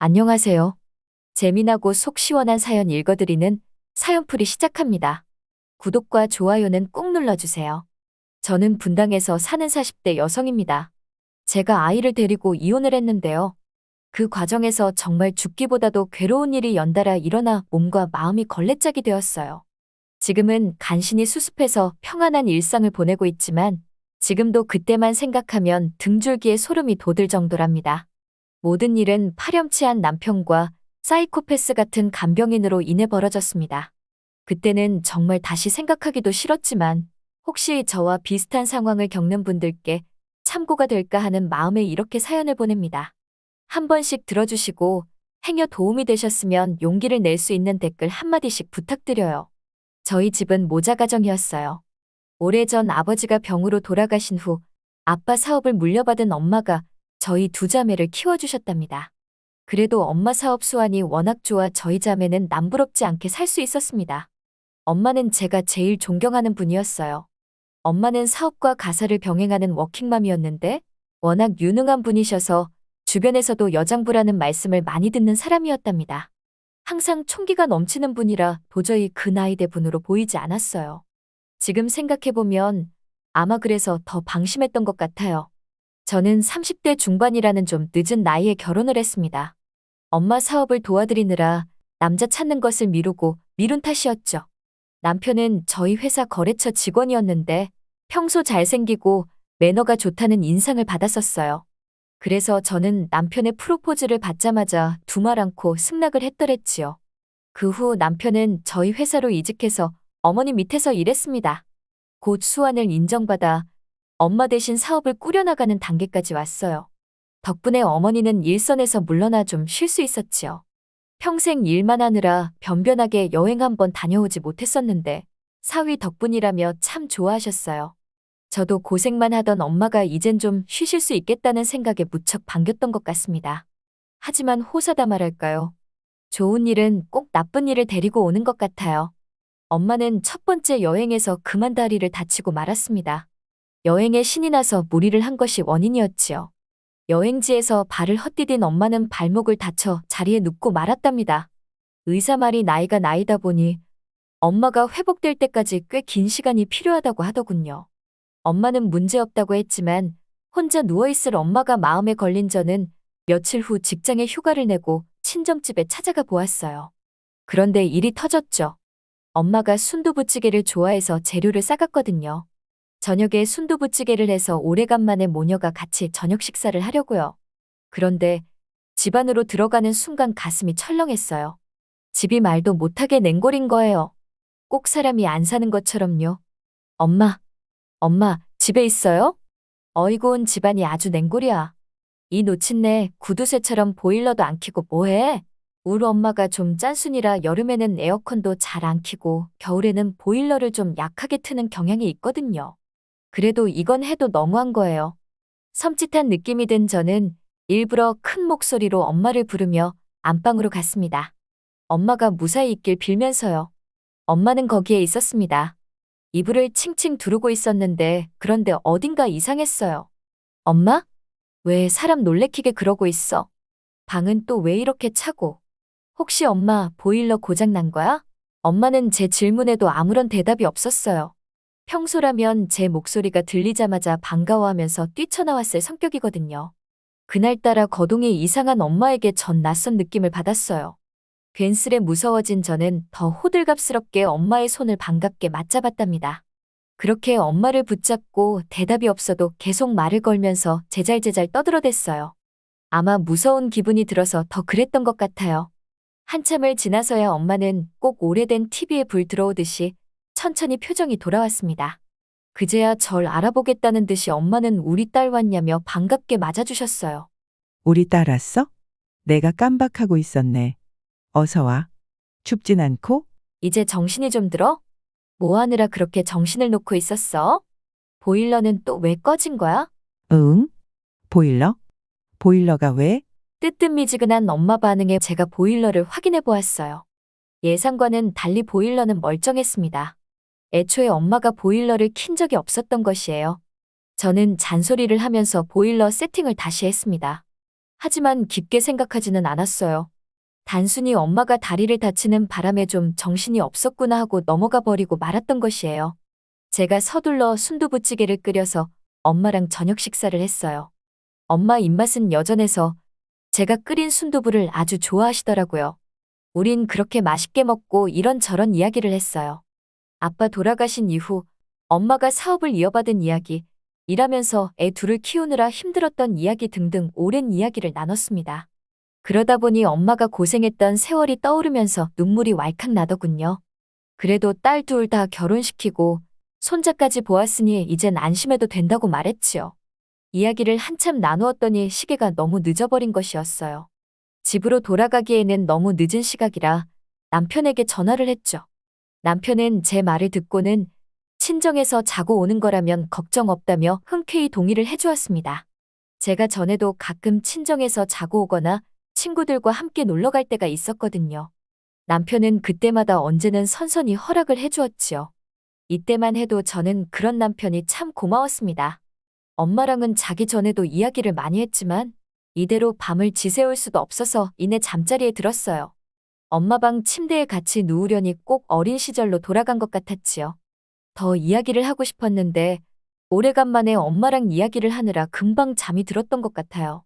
안녕하세요. 재미나고 속 시원한 사연 읽어드리는 사연풀이 시작합니다. 구독과 좋아요는 꼭 눌러주세요. 저는 분당에서 사는 40대 여성입니다. 제가 아이를 데리고 이혼을 했는데요. 그 과정에서 정말 죽기보다도 괴로운 일이 연달아 일어나 몸과 마음이 걸레짝이 되었어요. 지금은 간신히 수습해서 평안한 일상을 보내고 있지만 지금도 그때만 생각하면 등줄기에 소름이 돋을 정도랍니다. 모든 일은 파렴치한 남편과 사이코패스 같은 간병인으로 인해 벌어졌습니다. 그때는 정말 다시 생각하기도 싫었지만 혹시 저와 비슷한 상황을 겪는 분들께 참고가 될까 하는 마음에 이렇게 사연을 보냅니다. 한 번씩 들어주시고 행여 도움이 되셨으면 용기를 낼 수 있는 댓글 한마디씩 부탁드려요. 저희 집은 모자 가정이었어요. 오래전 아버지가 병으로 돌아가신 후 아빠 사업을 물려받은 엄마가 저희 두 자매를 키워주셨답니다. 그래도 엄마 사업 수완이 워낙 좋아 저희 자매는 남부럽지 않게 살 수 있었습니다. 엄마는 제가 제일 존경하는 분이었어요. 엄마는 사업과 가사를 병행하는 워킹맘이었는데 워낙 유능한 분이셔서 주변에서도 여장부라는 말씀을 많이 듣는 사람이었답니다. 항상 총기가 넘치는 분이라 도저히 그 나이대 분으로 보이지 않았어요. 지금 생각해보면 아마 그래서 더 방심했던 것 같아요. 저는 30대 중반이라는 좀 늦은 나이에 결혼을 했습니다. 엄마 사업을 도와드리느라 남자 찾는 것을 미루고 미룬 탓이었죠. 남편은 저희 회사 거래처 직원이었는데 평소 잘생기고 매너가 좋다는 인상을 받았었어요. 그래서 저는 남편의 프로포즈를 받자마자 두말 않고 승낙을 했더랬지요. 그 후 남편은 저희 회사로 이직해서 어머니 밑에서 일했습니다. 곧 수완을 인정받아 엄마 대신 사업을 꾸려나가는 단계까지 왔어요. 덕분에 어머니는 일선에서 물러나 좀 쉴 수 있었지요. 평생 일만 하느라 변변하게 여행 한번 다녀오지 못했었는데 사위 덕분이라며 참 좋아하셨어요. 저도 고생만 하던 엄마가 이젠 좀 쉬실 수 있겠다는 생각에 무척 반겼던 것 같습니다. 하지만 호사다 말할까요? 좋은 일은 꼭 나쁜 일을 데리고 오는 것 같아요. 엄마는 첫 번째 여행에서 그만 다리를 다치고 말았습니다. 여행에 신이 나서 무리를 한 것이 원인이었지요. 여행지에서 발을 헛디딘 엄마는 발목을 다쳐 자리에 눕고 말았답니다. 의사 말이 나이가 나이다 보니 엄마가 회복될 때까지 꽤 긴 시간이 필요하다고 하더군요. 엄마는 문제없다고 했지만 혼자 누워있을 엄마가 마음에 걸린 저는 며칠 후 직장에 휴가를 내고 친정집에 찾아가 보았어요. 그런데 일이 터졌죠. 엄마가 순두부찌개를 좋아해서 재료를 싸갔거든요. 저녁에 순두부찌개를 해서 오래간만에 모녀가 같이 저녁 식사를 하려고요. 그런데 집 안으로 들어가는 순간 가슴이 철렁했어요. 집이 말도 못하게 냉골인 거예요. 꼭 사람이 안 사는 것처럼요. 엄마, 집에 있어요? 어이구 온 집안이 아주 냉골이야. 이 노친네 구두쇠처럼 보일러도 안 켜고 뭐해? 우리 엄마가 좀 짠순이라 여름에는 에어컨도 잘 안 켜고 겨울에는 보일러를 좀 약하게 트는 경향이 있거든요. 그래도 이건 해도 너무한 거예요. 섬찟한 느낌이 든 저는 일부러 큰 목소리로 엄마를 부르며 안방으로 갔습니다. 엄마가 무사히 있길 빌면서요. 엄마는 거기에 있었습니다. 이불을 칭칭 두르고 있었는데 그런데 어딘가 이상했어요. 엄마? 왜 사람 놀래키게 그러고 있어? 방은 또 왜 이렇게 차고? 혹시 엄마 보일러 고장 난 거야? 엄마는 제 질문에도 아무런 대답이 없었어요. 평소라면 제 목소리가 들리자마자 반가워하면서 뛰쳐나왔을 성격이거든요. 그날따라 거동이 이상한 엄마에게 전 낯선 느낌을 받았어요. 괜스레 무서워진 저는 더 호들갑스럽게 엄마의 손을 반갑게 맞잡았답니다. 그렇게 엄마를 붙잡고 대답이 없어도 계속 말을 걸면서 제잘제잘 떠들어댔어요. 아마 무서운 기분이 들어서 더 그랬던 것 같아요. 한참을 지나서야 엄마는 꼭 오래된 TV에 불 들어오듯이 천천히 표정이 돌아왔습니다. 그제야 절 알아보겠다는 듯이 엄마는 우리 딸 왔냐며 반갑게 맞아주셨어요. 우리 딸 왔어? 내가 깜박하고 있었네. 어서 와. 춥진 않고? 이제 정신이 좀 들어? 뭐 하느라 그렇게 정신을 놓고 있었어? 보일러는 또 왜 꺼진 거야? 응? 보일러? 보일러가 왜? 뜨뜻미지근한 엄마 반응에 제가 보일러를 확인해 보았어요. 예상과는 달리 보일러는 멀쩡했습니다. 애초에 엄마가 보일러를 킨 적이 없었던 것이에요. 저는 잔소리를 하면서 보일러 세팅을 다시 했습니다. 하지만 깊게 생각하지는 않았어요. 단순히 엄마가 다리를 다치는 바람에 좀 정신이 없었구나 하고 넘어가 버리고 말았던 것이에요. 제가 서둘러 순두부찌개를 끓여서 엄마랑 저녁 식사를 했어요. 엄마 입맛은 여전해서 제가 끓인 순두부를 아주 좋아하시더라고요. 우린 그렇게 맛있게 먹고 이런저런 이야기를 했어요. 아빠 돌아가신 이후 엄마가 사업을 이어받은 이야기, 일하면서 애 둘을 키우느라 힘들었던 이야기 등등 오랜 이야기를 나눴습니다. 그러다 보니 엄마가 고생했던 세월이 떠오르면서 눈물이 왈칵 나더군요. 그래도 딸 둘 다 결혼시키고 손자까지 보았으니 이젠 안심해도 된다고 말했지요. 이야기를 한참 나누었더니 시계가 너무 늦어버린 것이었어요. 집으로 돌아가기에는 너무 늦은 시각이라 남편에게 전화를 했죠. 남편은 제 말을 듣고는 친정에서 자고 오는 거라면 걱정 없다며 흔쾌히 동의를 해주었습니다. 제가 전에도 가끔 친정에서 자고 오거나 친구들과 함께 놀러 갈 때가 있었거든요. 남편은 그때마다 언제는 선선히 허락을 해주었지요. 이때만 해도 저는 그런 남편이 참 고마웠습니다. 엄마랑은 자기 전에도 이야기를 많이 했지만 이대로 밤을 지새울 수도 없어서 이내 잠자리에 들었어요. 엄마 방 침대에 같이 누우려니 꼭 어린 시절로 돌아간 것 같았지요. 더 이야기를 하고 싶었는데 오래간만에 엄마랑 이야기를 하느라 금방 잠이 들었던 것 같아요.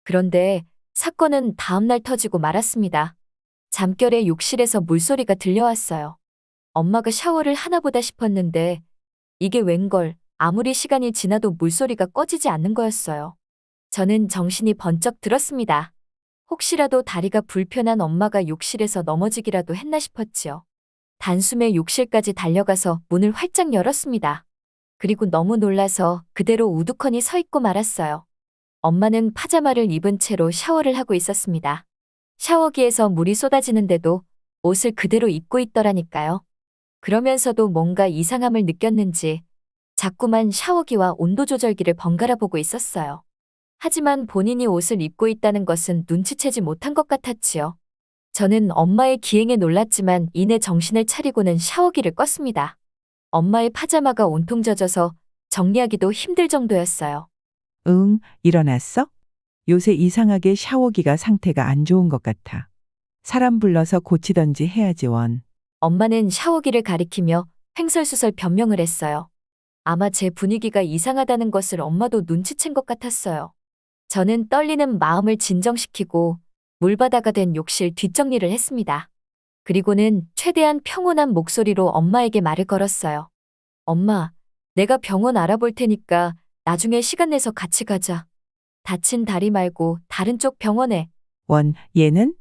그런데 사건은 다음날 터지고 말았습니다. 잠결에 욕실에서 물소리가 들려왔어요. 엄마가 샤워를 하나 보다 싶었는데 이게 웬걸 아무리 시간이 지나도 물소리가 꺼지지 않는 거였어요. 저는 정신이 번쩍 들었습니다. 혹시라도 다리가 불편한 엄마가 욕실에서 넘어지기라도 했나 싶었지요. 단숨에 욕실까지 달려가서 문을 활짝 열었습니다. 그리고 너무 놀라서 그대로 우두커니 서 있고 말았어요. 엄마는 파자마를 입은 채로 샤워를 하고 있었습니다. 샤워기에서 물이 쏟아지는데도 옷을 그대로 입고 있더라니까요. 그러면서도 뭔가 이상함을 느꼈는지 자꾸만 샤워기와 온도 조절기를 번갈아 보고 있었어요. 하지만 본인이 옷을 입고 있다는 것은 눈치채지 못한 것 같았지요. 저는 엄마의 기행에 놀랐지만 이내 정신을 차리고는 샤워기를 껐습니다. 엄마의 파자마가 온통 젖어서 정리하기도 힘들 정도였어요. 응, 일어났어? 요새 이상하게 샤워기가 상태가 안 좋은 것 같아. 사람 불러서 고치던지 해야지 원. 엄마는 샤워기를 가리키며 횡설수설 변명을 했어요. 아마 제 분위기가 이상하다는 것을 엄마도 눈치챈 것 같았어요. 저는 떨리는 마음을 진정시키고 물바다가 된 욕실 뒷정리를 했습니다. 그리고는 최대한 평온한 목소리로 엄마에게 말을 걸었어요. 엄마, 내가 병원 알아볼 테니까 나중에 시간 내서 같이 가자. 다친 다리 말고 다른 쪽 병원에. 원, 얘는?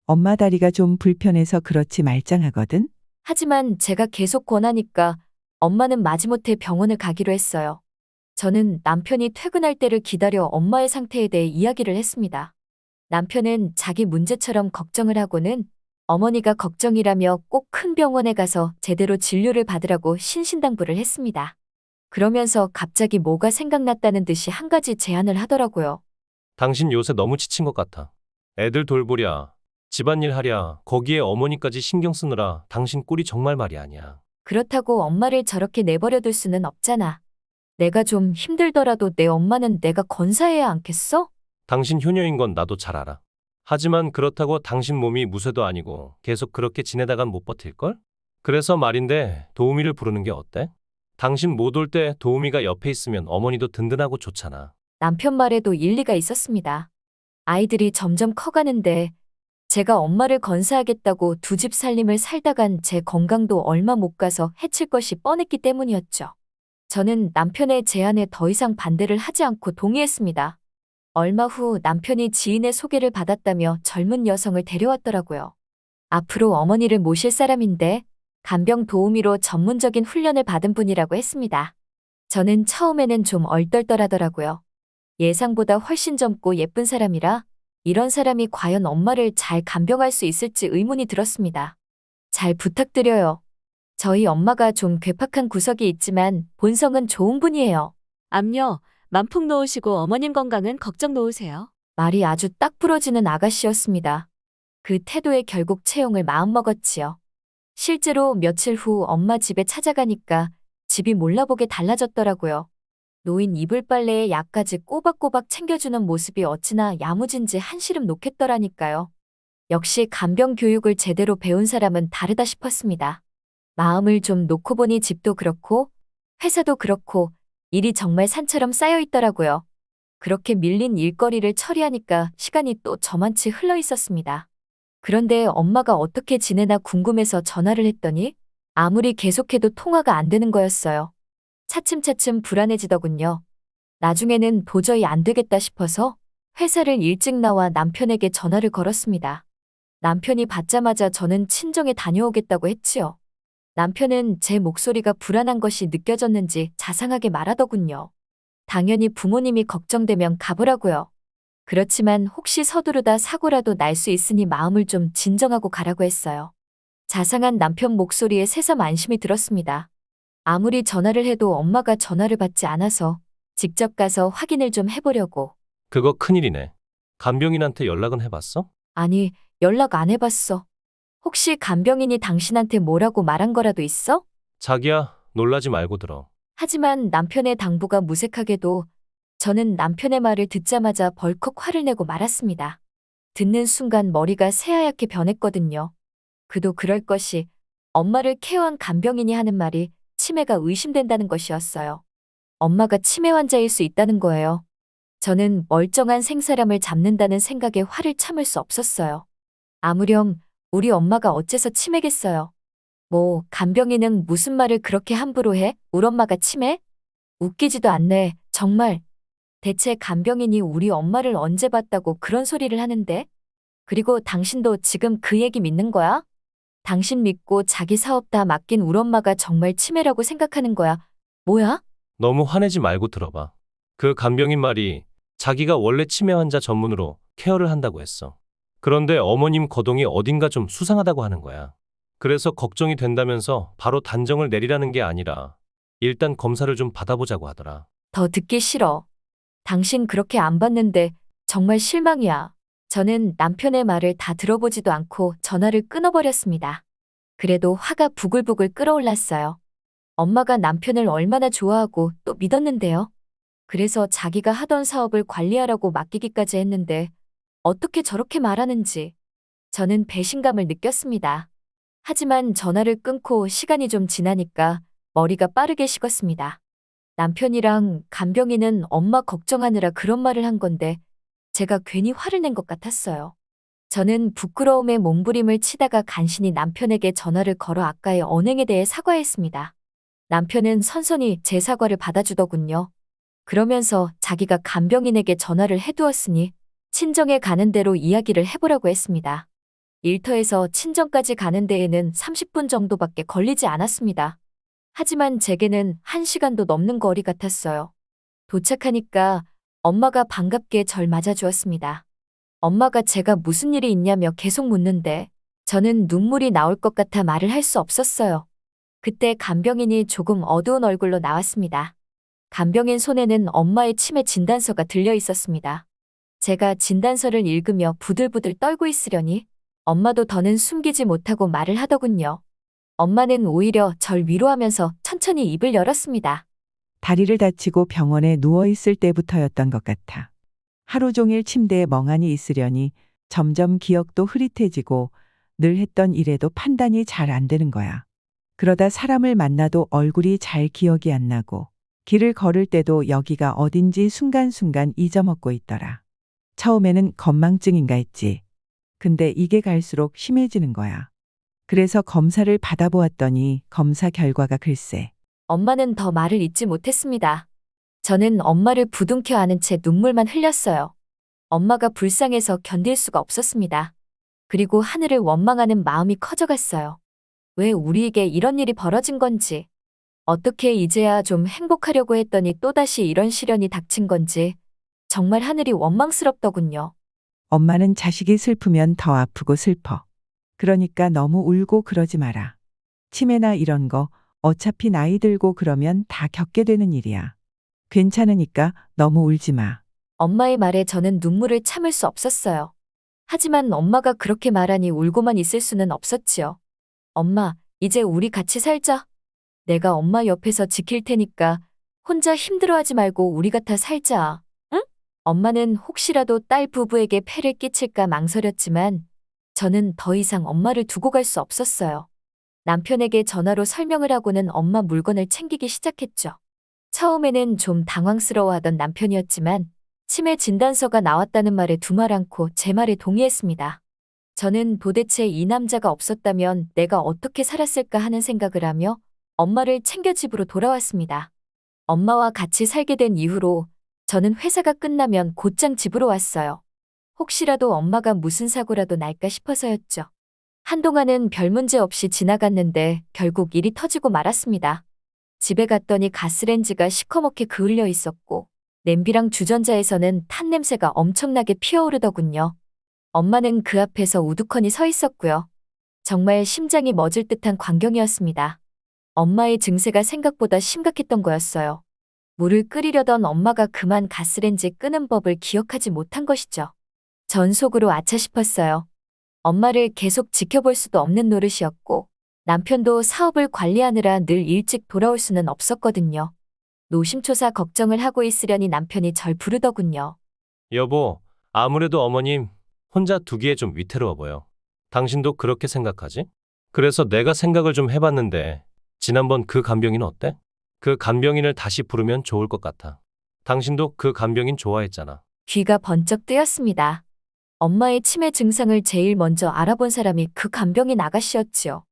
엄마 다리가 좀 불편해서 그렇지 말짱하거든? 하지만 제가 계속 권하니까 엄마는 마지못해 병원을 가기로 했어요. 저는 남편이 퇴근할 때를 기다려 엄마의 상태에 대해 이야기를 했습니다. 남편은 자기 문제처럼 걱정을 하고는 어머니가 걱정이라며 꼭 큰 병원에 가서 제대로 진료를 받으라고 신신당부를 했습니다. 그러면서 갑자기 뭐가 생각났다는 듯이 한 가지 제안을 하더라고요. 당신 요새 너무 지친 것 같아. 애들 돌보랴, 집안일 하랴, 거기에 어머니까지 신경 쓰느라 당신 꼴이 정말 말이 아니야. 그렇다고 엄마를 저렇게 내버려둘 수는 없잖아. 내가 좀 힘들더라도 내 엄마는 내가 건사해야 않겠어? 당신 효녀인 건 나도 잘 알아. 하지만 그렇다고 당신 몸이 무쇠도 아니고 계속 그렇게 지내다간 못 버틸걸? 그래서 말인데 도우미를 부르는 게 어때? 당신 못 올 때 도우미가 옆에 있으면 어머니도 든든하고 좋잖아. 남편 말에도 일리가 있었습니다. 아이들이 점점 커가는데 제가 엄마를 건사하겠다고 두 집 살림을 살다간 제 건강도 얼마 못 가서 해칠 것이 뻔했기 때문이었죠. 저는 남편의 제안에 더 이상 반대를 하지 않고 동의했습니다. 얼마 후 남편이 지인의 소개를 받았다며 젊은 여성을 데려왔더라고요. 앞으로 어머니를 모실 사람인데 간병 도우미로 전문적인 훈련을 받은 분이라고 했습니다. 저는 처음에는 좀 얼떨떨하더라고요. 예상보다 훨씬 젊고 예쁜 사람이라 이런 사람이 과연 엄마를 잘 간병할 수 있을지 의문이 들었습니다. 잘 부탁드려요. 저희 엄마가 좀 괴팍한 구석이 있지만 본성은 좋은 분이에요. 암요, 만풍 놓으시고 어머님 건강은 걱정 놓으세요. 말이 아주 딱 부러지는 아가씨였습니다. 그 태도에 결국 채용을 마음먹었지요. 실제로 며칠 후 엄마 집에 찾아가니까 집이 몰라보게 달라졌더라고요. 노인 이불 빨래에 약까지 꼬박꼬박 챙겨주는 모습이 어찌나 야무진지 한시름 놓겠더라니까요. 역시 간병 교육을 제대로 배운 사람은 다르다 싶었습니다. 마음을 좀 놓고 보니 집도 그렇고 회사도 그렇고 일이 정말 산처럼 쌓여 있더라고요. 그렇게 밀린 일거리를 처리하니까 시간이 또 저만치 흘러 있었습니다. 그런데 엄마가 어떻게 지내나 궁금해서 전화를 했더니 아무리 계속해도 통화가 안 되는 거였어요. 차츰차츰 불안해지더군요. 나중에는 도저히 안 되겠다 싶어서 회사를 일찍 나와 남편에게 전화를 걸었습니다. 남편이 받자마자 저는 친정에 다녀오겠다고 했지요. 남편은 제 목소리가 불안한 것이 느껴졌는지 자상하게 말하더군요. 당연히 부모님이 걱정되면 가보라고요. 그렇지만 혹시 서두르다 사고라도 날 수 있으니 마음을 좀 진정하고 가라고 했어요. 자상한 남편 목소리에 새삼 안심이 들었습니다. 아무리 전화를 해도 엄마가 전화를 받지 않아서 직접 가서 확인을 좀 해보려고. 그거 큰일이네. 간병인한테 연락은 해봤어? 아니, 연락 안 해봤어. 혹시 간병인이 당신한테 뭐라고 말한 거라도 있어? 자기야, 놀라지 말고 들어. 하지만 남편의 당부가 무색하게도 저는 남편의 말을 듣자마자 벌컥 화를 내고 말았습니다. 듣는 순간 머리가 새하얗게 변했거든요. 그도 그럴 것이 엄마를 케어한 간병인이 하는 말이 치매가 의심된다는 것이었어요. 엄마가 치매 환자일 수 있다는 거예요. 저는 멀쩡한 생사람을 잡는다는 생각에 화를 참을 수 없었어요. 아무렴 우리 엄마가 어째서 치매겠어요. 뭐 간병인은 무슨 말을 그렇게 함부로 해? 우리 엄마가 치매? 웃기지도 않네. 정말. 대체 간병인이 우리 엄마를 언제 봤다고 그런 소리를 하는데? 그리고 당신도 지금 그 얘기 믿는 거야? 당신 믿고 자기 사업 다 맡긴 우리 엄마가 정말 치매라고 생각하는 거야. 뭐야? 너무 화내지 말고 들어봐. 그 간병인 말이 자기가 원래 치매 환자 전문으로 케어를 한다고 했어. 그런데 어머님 거동이 어딘가 좀 수상하다고 하는 거야. 그래서 걱정이 된다면서 바로 단정을 내리라는 게 아니라 일단 검사를 좀 받아보자고 하더라. 더 듣기 싫어. 당신 그렇게 안 봤는데 정말 실망이야. 저는 남편의 말을 다 들어보지도 않고 전화를 끊어버렸습니다. 그래도 화가 부글부글 끓어올랐어요. 엄마가 남편을 얼마나 좋아하고 또 믿었는데요. 그래서 자기가 하던 사업을 관리하라고 맡기기까지 했는데 어떻게 저렇게 말하는지 저는 배신감을 느꼈습니다. 하지만 전화를 끊고 시간이 좀 지나니까 머리가 빠르게 식었습니다. 남편이랑 간병인은 엄마 걱정하느라 그런 말을 한 건데 제가 괜히 화를 낸 것 같았어요. 저는 부끄러움에 몸부림을 치다가 간신히 남편에게 전화를 걸어 아까의 언행에 대해 사과했습니다. 남편은 선선히 제 사과를 받아주더군요. 그러면서 자기가 간병인에게 전화를 해두었으니 친정에 가는 대로 이야기를 해보라고 했습니다. 일터에서 친정까지 가는 데에는 30분 정도밖에 걸리지 않았습니다. 하지만 제게는 1시간도 넘는 거리 같았어요. 도착하니까 엄마가 반갑게 절 맞아주었습니다. 엄마가 제가 무슨 일이 있냐며 계속 묻는데 저는 눈물이 나올 것 같아 말을 할 수 없었어요. 그때 간병인이 조금 어두운 얼굴로 나왔습니다. 간병인 손에는 엄마의 치매 진단서가 들려 있었습니다. 제가 진단서를 읽으며 부들부들 떨고 있으려니 엄마도 더는 숨기지 못하고 말을 하더군요. 엄마는 오히려 절 위로하면서 천천히 입을 열었습니다. 다리를 다치고 병원에 누워있을 때부터였던 것 같아. 하루 종일 침대에 멍하니 있으려니 점점 기억도 흐릿해지고 늘 했던 일에도 판단이 잘 안 되는 거야. 그러다 사람을 만나도 얼굴이 잘 기억이 안 나고 길을 걸을 때도 여기가 어딘지 순간순간 잊어먹고 있더라. 처음에는 건망증인가 했지. 근데 이게 갈수록 심해지는 거야. 그래서 검사를 받아보았더니 검사 결과가 글쎄. 엄마는 더 말을 잇지 못했습니다. 저는 엄마를 부둥켜 안은 채 눈물만 흘렸어요. 엄마가 불쌍해서 견딜 수가 없었습니다. 그리고 하늘을 원망하는 마음이 커져갔어요. 왜 우리에게 이런 일이 벌어진 건지, 어떻게 이제야 좀 행복하려고 했더니 또다시 이런 시련이 닥친 건지 정말 하늘이 원망스럽더군요. 엄마는 자식이 슬프면 더 아프고 슬퍼. 그러니까 너무 울고 그러지 마라. 치매나 이런 거 어차피 나이 들고 그러면 다 겪게 되는 일이야. 괜찮으니까 너무 울지 마. 엄마의 말에 저는 눈물을 참을 수 없었어요. 하지만 엄마가 그렇게 말하니 울고만 있을 수는 없었지요. 엄마, 이제 우리 같이 살자. 내가 엄마 옆에서 지킬 테니까 혼자 힘들어하지 말고 우리 같아 살자. 응? 엄마는 혹시라도 딸 부부에게 폐를 끼칠까 망설였지만 저는 더 이상 엄마를 두고 갈 수 없었어요. 남편에게 전화로 설명을 하고는 엄마 물건을 챙기기 시작했죠. 처음에는 좀 당황스러워하던 남편이었지만 치매 진단서가 나왔다는 말에 두말 않고 제 말에 동의했습니다. 저는 도대체 이 남자가 없었다면 내가 어떻게 살았을까 하는 생각을 하며 엄마를 챙겨 집으로 돌아왔습니다. 엄마와 같이 살게 된 이후로 저는 회사가 끝나면 곧장 집으로 왔어요. 혹시라도 엄마가 무슨 사고라도 날까 싶어서였죠. 한동안은 별 문제 없이 지나갔는데 결국 일이 터지고 말았습니다. 집에 갔더니 가스렌지가 시커멓게 그을려 있었고 냄비랑 주전자에서는 탄 냄새가 엄청나게 피어오르더군요. 엄마는 그 앞에서 우두커니 서 있었고요. 정말 심장이 멎을 듯한 광경이었습니다. 엄마의 증세가 생각보다 심각했던 거였어요. 물을 끓이려던 엄마가 그만 가스렌지 끄는 법을 기억하지 못한 것이죠. 전 속으로 아차 싶었어요. 엄마를 계속 지켜볼 수도 없는 노릇이었고 남편도 사업을 관리하느라 늘 일찍 돌아올 수는 없었거든요. 노심초사 걱정을 하고 있으려니 남편이 절 부르더군요. 여보, 아무래도 어머님 혼자 두기에 좀 위태로워 보여. 당신도 그렇게 생각하지? 그래서 내가 생각을 좀 해봤는데 지난번 그 간병인 어때? 그 간병인을 다시 부르면 좋을 것 같아. 당신도 그 간병인 좋아했잖아. 귀가 번쩍 뜨였습니다. 엄마의 치매 증상을 제일 먼저 알아본 사람이 그 간병인 아가씨였지요.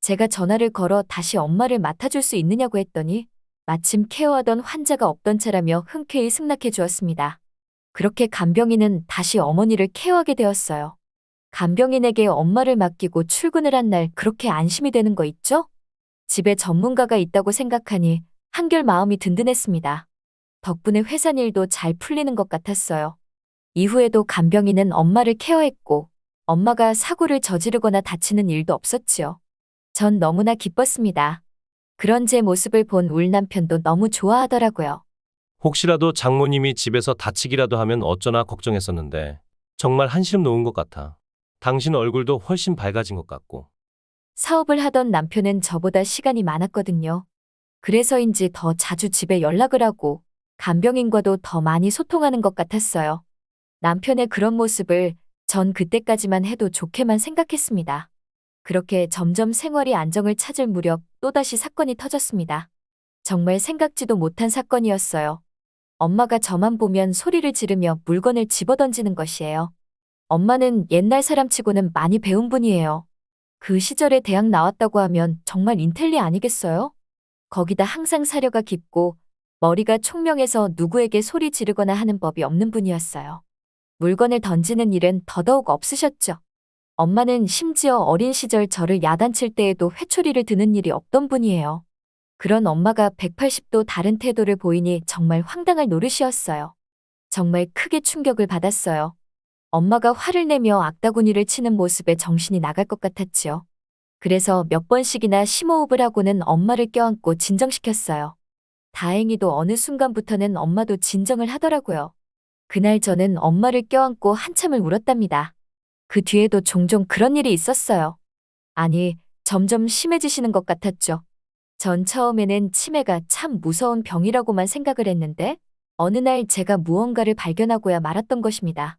제가 전화를 걸어 다시 엄마를 맡아줄 수 있느냐고 했더니 마침 케어하던 환자가 없던 차라며 흔쾌히 승낙해 주었습니다. 그렇게 간병인은 다시 어머니를 케어하게 되었어요. 간병인에게 엄마를 맡기고 출근을 한 날 그렇게 안심이 되는 거 있죠? 집에 전문가가 있다고 생각하니 한결 마음이 든든했습니다. 덕분에 회사 일도 잘 풀리는 것 같았어요. 이후에도 간병인은 엄마를 케어했고 엄마가 사고를 저지르거나 다치는 일도 없었지요. 전 너무나 기뻤습니다. 그런 제 모습을 본 울 남편도 너무 좋아하더라고요. 혹시라도 장모님이 집에서 다치기라도 하면 어쩌나 걱정했었는데 정말 한시름 놓은 것 같아. 당신 얼굴도 훨씬 밝아진 것 같고. 사업을 하던 남편은 저보다 시간이 많았거든요. 그래서인지 더 자주 집에 연락을 하고 간병인과도 더 많이 소통하는 것 같았어요. 남편의 그런 모습을 전 그때까지만 해도 좋게만 생각했습니다. 그렇게 점점 생활이 안정을 찾을 무렵 또다시 사건이 터졌습니다. 정말 생각지도 못한 사건이었어요. 엄마가 저만 보면 소리를 지르며 물건을 집어던지는 것이에요. 엄마는 옛날 사람치고는 많이 배운 분이에요. 그 시절에 대학 나왔다고 하면 정말 인텔리 아니겠어요? 거기다 항상 사려가 깊고 머리가 총명해서 누구에게 소리 지르거나 하는 법이 없는 분이었어요. 물건을 던지는 일은 더더욱 없으셨죠. 엄마는 심지어 어린 시절 저를 야단칠 때에도 회초리를 드는 일이 없던 분이에요. 그런 엄마가 180도 다른 태도를 보이니 정말 황당할 노릇이었어요. 정말 크게 충격을 받았어요. 엄마가 화를 내며 악다구니를 치는 모습에 정신이 나갈 것 같았지요. 그래서 몇 번씩이나 심호흡을 하고는 엄마를 껴안고 진정시켰어요. 다행히도 어느 순간부터는 엄마도 진정을 하더라고요. 그날 저는 엄마를 껴안고 한참을 울었답니다. 그 뒤에도 종종 그런 일이 있었어요. 아니, 점점 심해지시는 것 같았죠. 전 처음에는 치매가 참 무서운 병이라고만 생각을 했는데 어느 날 제가 무언가를 발견하고야 말았던 것입니다.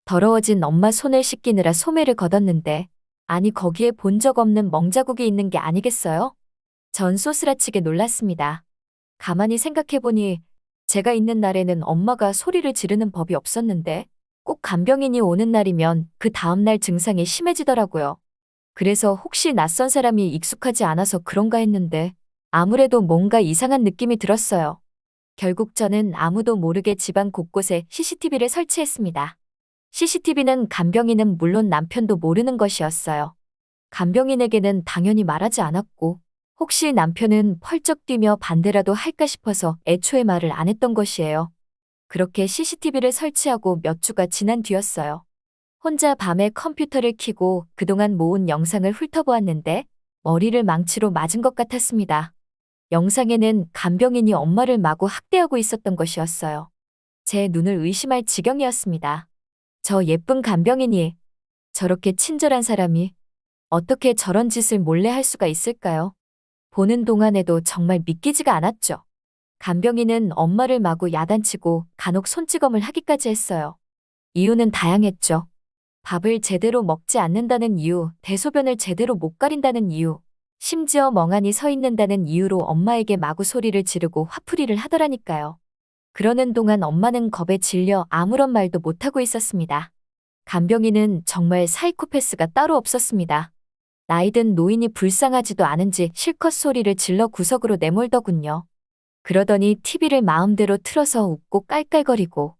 더러워진 엄마 손을 씻기느라 소매를 걷었는데 아니 거기에 본 적 없는 멍자국이 있는 게 아니겠어요? 전 쏘스라치게 놀랐습니다. 가만히 생각해보니 제가 있는 날에는 엄마가 소리를 지르는 법이 없었는데 꼭 간병인이 오는 날이면 그 다음날 증상이 심해지더라고요. 그래서 혹시 낯선 사람이 익숙하지 않아서 그런가 했는데 아무래도 뭔가 이상한 느낌이 들었어요. 결국 저는 아무도 모르게 집안 곳곳에 CCTV를 설치했습니다. CCTV는 간병인은 물론 남편도 모르는 것이었어요. 간병인에게는 당연히 말하지 않았고 혹시 남편은 펄쩍 뛰며 반대라도 할까 싶어서 애초에 말을 안 했던 것이에요. 그렇게 CCTV를 설치하고 몇 주가 지난 뒤였어요. 혼자 밤에 컴퓨터를 켜고 그동안 모은 영상을 훑어보았는데 머리를 망치로 맞은 것 같았습니다. 영상에는 간병인이 엄마를 마구 학대하고 있었던 것이었어요. 제 눈을 의심할 지경이었습니다. 저 예쁜 간병인이 저렇게 친절한 사람이 어떻게 저런 짓을 몰래 할 수가 있을까요? 보는 동안에도 정말 믿기지가 않았죠. 간병인은 엄마를 마구 야단치고 간혹 손찌검을 하기까지 했어요. 이유는 다양했죠. 밥을 제대로 먹지 않는다는 이유, 대소변을 제대로 못 가린다는 이유, 심지어 멍하니 서 있는다는 이유로 엄마에게 마구 소리를 지르고 화풀이를 하더라니까요. 그러는 동안 엄마는 겁에 질려 아무런 말도 못하고 있었습니다. 간병인은 정말 사이코패스가 따로 없었습니다. 나이든 노인이 불쌍하지도 않은지 실컷 소리를 질러 구석으로 내몰더군요. 그러더니 TV를 마음대로 틀어서 웃고 깔깔거리고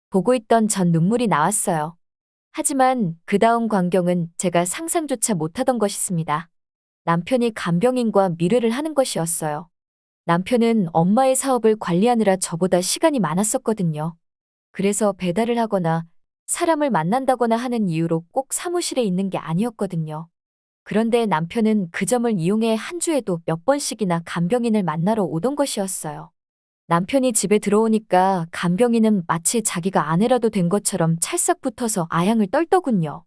보고 있던 전 눈물이 나왔어요. 하지만 그 다음 광경은 제가 상상조차 못하던 것이었습니다. 남편이 간병인과 미래를 하는 것이었어요. 남편은 엄마의 사업을 관리하느라 저보다 시간이 많았었거든요. 그래서 배달을 하거나 사람을 만난다거나 하는 이유로 꼭 사무실에 있는 게 아니었거든요. 그런데 남편은 그 점을 이용해 한 주에도 몇 번씩이나 간병인을 만나러 오던 것이었어요. 남편이 집에 들어오니까 간병인은 마치 자기가 아내라도 된 것처럼 찰싹 붙어서 아양을 떨더군요.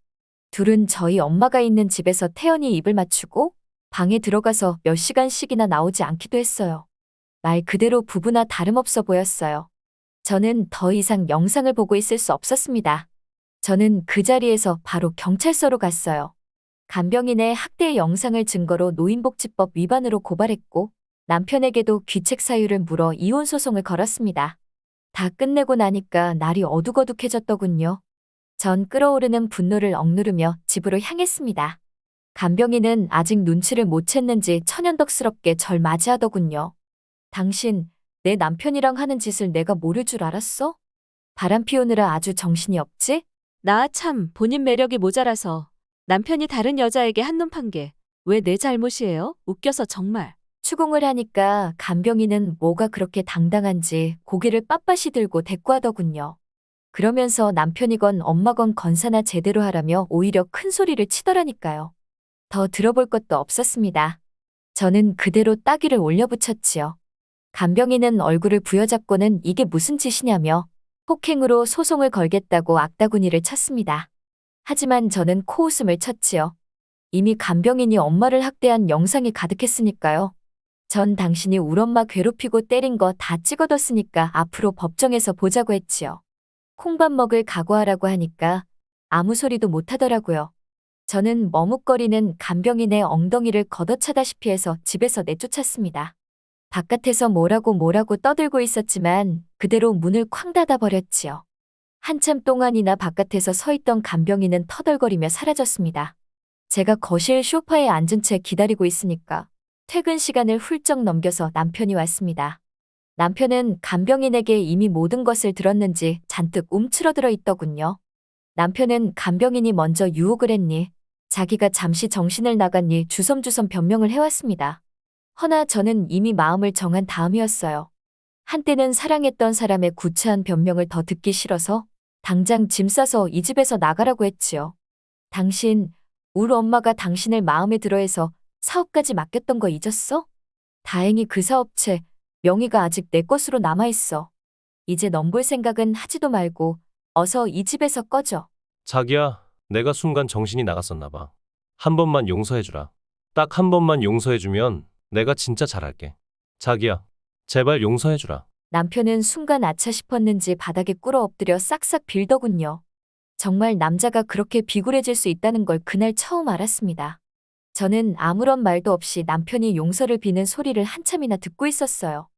둘은 저희 엄마가 있는 집에서 태연히 입을 맞추고 방에 들어가서 몇 시간씩이나 나오지 않기도 했어요. 말 그대로 부부나 다름없어 보였어요. 저는 더 이상 영상을 보고 있을 수 없었습니다. 저는 그 자리에서 바로 경찰서로 갔어요. 간병인의 학대 영상을 증거로 노인복지법 위반으로 고발했고 남편에게도 귀책 사유를 물어 이혼 소송을 걸었습니다. 다 끝내고 나니까 날이 어둑어둑해졌더군요. 전 끓어오르는 분노를 억누르며 집으로 향했습니다. 간병인은 아직 눈치를 못 챘는지 천연덕스럽게 절 맞이하더군요. 당신, 내 남편이랑 하는 짓을 내가 모를 줄 알았어? 바람 피우느라 아주 정신이 없지? 나 참 본인 매력이 모자라서 남편이 다른 여자에게 한눈 판 게 왜 내 잘못이에요? 웃겨서 정말. 추궁을 하니까 간병인은 뭐가 그렇게 당당한지 고개를 빳빳이 들고 대꾸하더군요. 그러면서 남편이건 엄마건 건사나 제대로 하라며 오히려 큰 소리를 치더라니까요. 더 들어볼 것도 없었습니다. 저는 그대로 따귀를 올려붙였지요. 간병인은 얼굴을 부여잡고는 이게 무슨 짓이냐며 폭행으로 소송을 걸겠다고 악다구니를 쳤습니다. 하지만 저는 코웃음을 쳤지요. 이미 간병인이 엄마를 학대한 영상이 가득했으니까요. 전 당신이 울 엄마 괴롭히고 때린 거 다 찍어뒀으니까 앞으로 법정에서 보자고 했지요. 콩밥 먹을 각오하라고 하니까 아무 소리도 못하더라고요. 저는 머뭇거리는 간병인의 엉덩이를 걷어차다시피 해서 집에서 내쫓았습니다. 바깥에서 뭐라고 떠들고 있었지만 그대로 문을 쾅 닫아버렸지요. 한참 동안이나 바깥에서 서 있던 간병인은 터덜거리며 사라졌습니다. 제가 거실 소파에 앉은 채 기다리고 있으니까 퇴근 시간을 훌쩍 넘겨서 남편이 왔습니다. 남편은 간병인에게 이미 모든 것을 들었는지 잔뜩 움츠러들어 있더군요. 남편은 간병인이 먼저 유혹을 했니, 자기가 잠시 정신을 나갔니 주섬주섬 변명을 해왔습니다. 허나 저는 이미 마음을 정한 다음이었어요. 한때는 사랑했던 사람의 구차한 변명을 더 듣기 싫어서 당장 짐 싸서 이 집에서 나가라고 했지요. 당신, 울 엄마가 당신을 마음에 들어해서 사업까지 맡겼던 거 잊었어? 다행히 그 사업체 명의가 아직 내 것으로 남아있어. 이제 넘볼 생각은 하지도 말고 어서 이 집에서 꺼져. 자기야, 내가 순간 정신이 나갔었나 봐. 한 번만 용서해주라. 딱 한 번만 용서해주면 내가 진짜 잘할게. 자기야, 제발 용서해주라. 남편은 순간 아차 싶었는지 바닥에 꿇어 엎드려 싹싹 빌더군요. 정말 남자가 그렇게 비굴해질 수 있다는 걸 그날 처음 알았습니다. 저는 아무런 말도 없이 남편이 용서를 비는 소리를 한참이나 듣고 있었어요.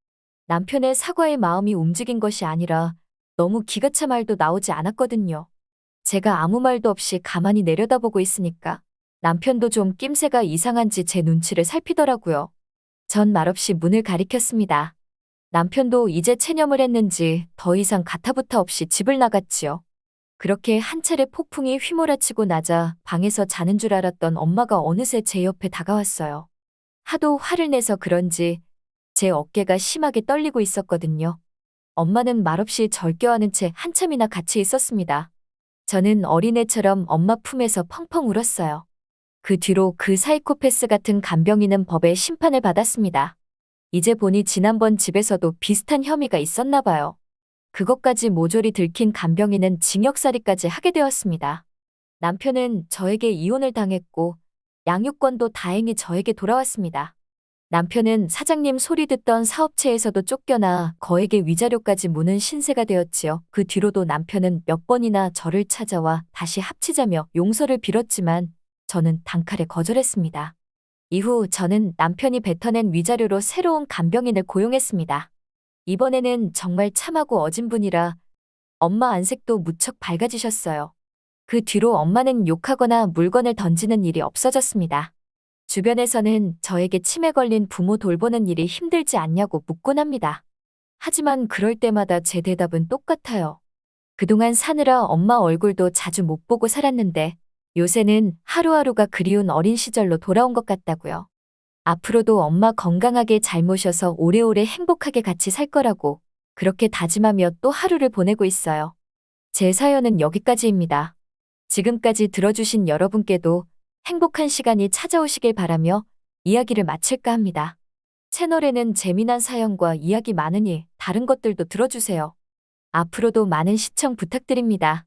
남편의 사과의 마음이 움직인 것이 아니라 너무 기가 차 말도 나오지 않았거든요. 제가 아무 말도 없이 가만히 내려다보고 있으니까 남편도 좀 낌새가 이상한지 제 눈치를 살피더라고요. 전 말없이 문을 가리켰습니다. 남편도 이제 체념을 했는지 더 이상 가타부타 없이 집을 나갔지요. 그렇게 한 차례 폭풍이 휘몰아치고 나자 방에서 자는 줄 알았던 엄마가 어느새 제 옆에 다가왔어요. 하도 화를 내서 그런지 제 어깨가 심하게 떨리고 있었거든요. 엄마는 말없이 절 껴안은 채 한참이나 같이 있었습니다. 저는 어린애처럼 엄마 품에서 펑펑 울었어요. 그 뒤로 그 사이코패스 같은 간병인은 법의 심판을 받았습니다. 이제 보니 지난번 집에서도 비슷한 혐의가 있었나 봐요. 그것까지 모조리 들킨 간병인은 징역살이까지 하게 되었습니다. 남편은 저에게 이혼을 당했고 양육권도 다행히 저에게 돌아왔습니다. 남편은 사장님 소리 듣던 사업체에서도 쫓겨나 거액의 위자료까지 무는 신세가 되었지요. 그 뒤로도 남편은 몇 번이나 저를 찾아와 다시 합치자며 용서를 빌었지만 저는 단칼에 거절했습니다. 이후 저는 남편이 뱉어낸 위자료로 새로운 간병인을 고용했습니다. 이번에는 정말 참하고 어진 분이라 엄마 안색도 무척 밝아지셨어요. 그 뒤로 엄마는 욕하거나 물건을 던지는 일이 없어졌습니다. 주변에서는 저에게 치매 걸린 부모 돌보는 일이 힘들지 않냐고 묻곤 합니다. 하지만 그럴 때마다 제 대답은 똑같아요. 그동안 사느라 엄마 얼굴도 자주 못 보고 살았는데 요새는 하루하루가 그리운 어린 시절로 돌아온 것 같다고요. 앞으로도 엄마 건강하게 잘 모셔서 오래오래 행복하게 같이 살 거라고 그렇게 다짐하며 또 하루를 보내고 있어요. 제 사연은 여기까지입니다. 지금까지 들어주신 여러분께도 행복한 시간이 찾아오시길 바라며 이야기를 마칠까 합니다. 채널에는 재미난 사연과 이야기 많으니 다른 것들도 들어주세요. 앞으로도 많은 시청 부탁드립니다.